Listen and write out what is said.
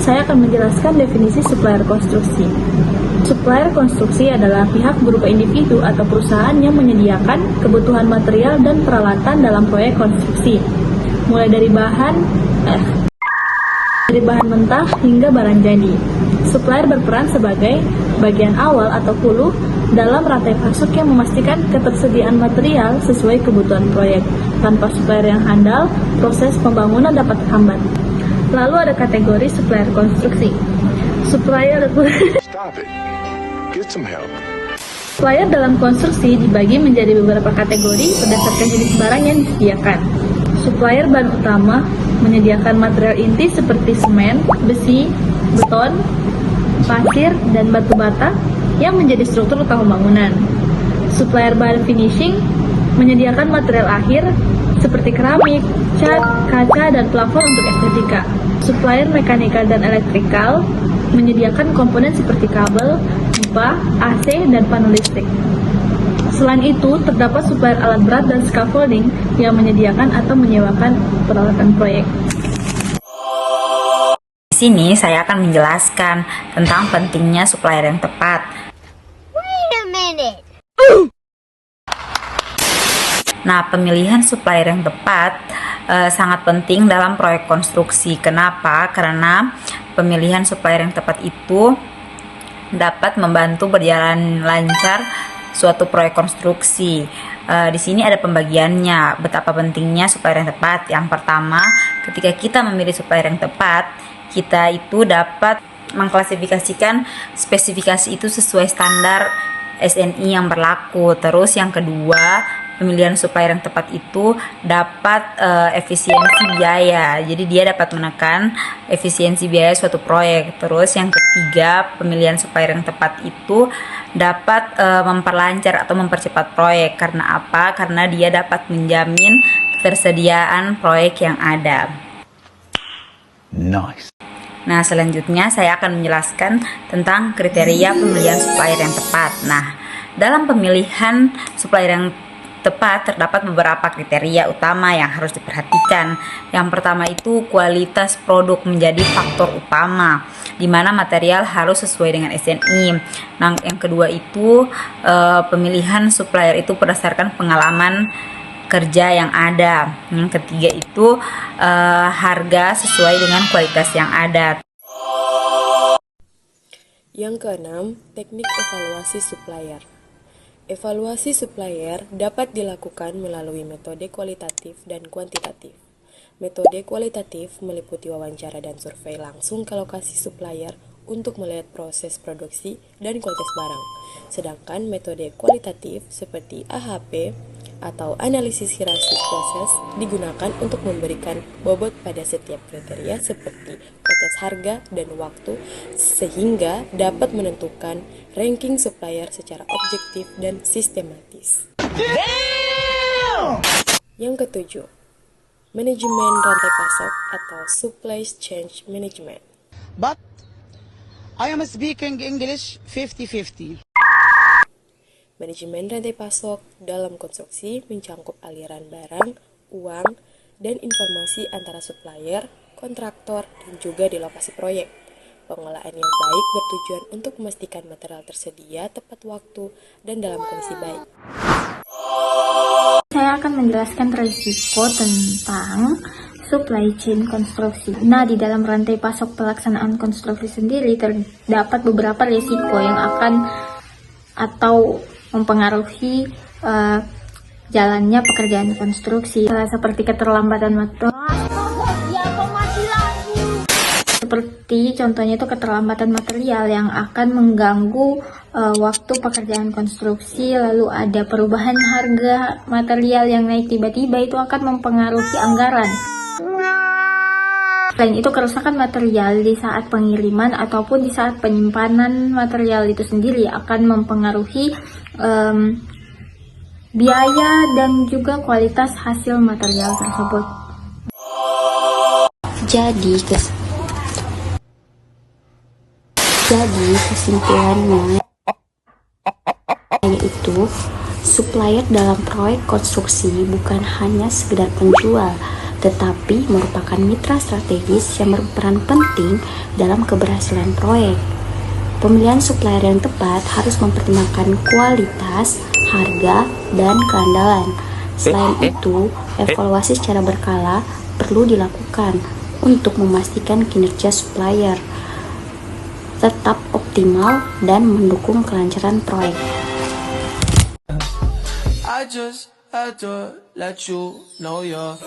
saya akan menjelaskan definisi supplier konstruksi. Supplier konstruksi adalah pihak berupa individu atau perusahaan yang menyediakan kebutuhan material dan peralatan dalam proyek konstruksi, mulai dari bahan mentah hingga barang jadi. Supplier berperan sebagai bagian awal atau hulu dalam rantai pasok yang memastikan ketersediaan material sesuai kebutuhan proyek. Tanpa supplier yang handal, proses pembangunan dapat terhambat. Lalu ada kategori supplier konstruksi. Supplier dalam konstruksi dibagi menjadi beberapa kategori berdasarkan jenis barang yang disediakan. Supplier bahan utama menyediakan material inti seperti semen, besi, beton, pasir, dan batu bata yang menjadi struktur utama bangunan. Supplier bahan finishing menyediakan material akhir seperti keramik, cat, kaca, dan plafon untuk estetika. Supplier mekanikal dan elektrikal menyediakan komponen seperti kabel, pipa, AC, dan panel listrik. Selain itu, terdapat supplier alat berat dan scaffolding yang menyediakan atau menyewakan peralatan proyek. Di sini saya akan menjelaskan tentang pentingnya supplier yang tepat. Wait a minute. Nah, pemilihan supplier yang tepat sangat penting dalam proyek konstruksi. Kenapa? Karena pemilihan supplier yang tepat itu dapat membantu berjalan lancar suatu proyek konstruksi. Di sini ada pembagiannya, betapa pentingnya supplier yang tepat. Yang pertama, ketika kita memilih supplier yang tepat, kita itu dapat mengklasifikasikan spesifikasi itu sesuai standar SNI yang berlaku. Terus yang kedua, pemilihan supplier yang tepat itu dapat efisiensi biaya. Jadi dia dapat menekan efisiensi biaya suatu proyek. Terus yang ketiga, pemilihan supplier yang tepat itu dapat memperlancar atau mempercepat proyek. Karena apa? Karena dia dapat menjamin ketersediaan proyek yang ada. Nice. Nah, selanjutnya saya akan menjelaskan tentang kriteria pemilihan supplier yang tepat. Nah, dalam pemilihan supplier yang tepat terdapat beberapa kriteria utama yang harus diperhatikan. Yang pertama itu kualitas produk menjadi faktor utama, di mana material harus sesuai dengan SNI. Nah, yang kedua itu pemilihan supplier itu berdasarkan pengalaman kerja yang ada. Yang ketiga itu harga sesuai dengan kualitas yang ada. Yang keenam, teknik evaluasi supplier. Evaluasi supplier dapat dilakukan melalui metode kualitatif dan kuantitatif. Metode kualitatif meliputi wawancara dan survei langsung ke lokasi supplier untuk melihat proses produksi dan kualitas barang. Sedangkan metode kualitatif seperti AHP atau analisis hierarki proses digunakan untuk memberikan bobot pada setiap kriteria seperti batas harga dan waktu, sehingga dapat menentukan ranking supplier secara objektif dan sistematis. Yang ketujuh, manajemen rantai pasok atau supply chain management. But I am speaking English 50-50. Manajemen rantai pasok dalam konstruksi mencangkup aliran barang, uang, dan informasi antara supplier, kontraktor, dan juga di lokasi proyek. Pengelolaan yang baik bertujuan untuk memastikan material tersedia tepat waktu dan dalam kondisi baik. Saya akan menjelaskan risiko tentang supply chain konstruksi. Nah, di dalam rantai pasok pelaksanaan konstruksi sendiri terdapat beberapa risiko yang akan atau mempengaruhi jalannya pekerjaan konstruksi, seperti keterlambatan material. Seperti contohnya itu keterlambatan material yang akan mengganggu waktu pekerjaan konstruksi, lalu ada perubahan harga material yang naik tiba-tiba, itu akan mempengaruhi anggaran. Selain itu, kerusakan material di saat pengiriman ataupun di saat penyimpanan material itu sendiri akan mempengaruhi biaya dan juga kualitas hasil material tersebut. Jadi kesimpulannya yaitu supplier dalam proyek konstruksi bukan hanya sekedar penjual, tetapi merupakan mitra strategis yang berperan penting dalam keberhasilan proyek. Pemilihan supplier yang tepat harus mempertimbangkan kualitas, harga, dan keandalan. Selain itu, evaluasi secara berkala perlu dilakukan untuk memastikan kinerja supplier tetap optimal dan mendukung kelancaran proyek. I just had to let you know you're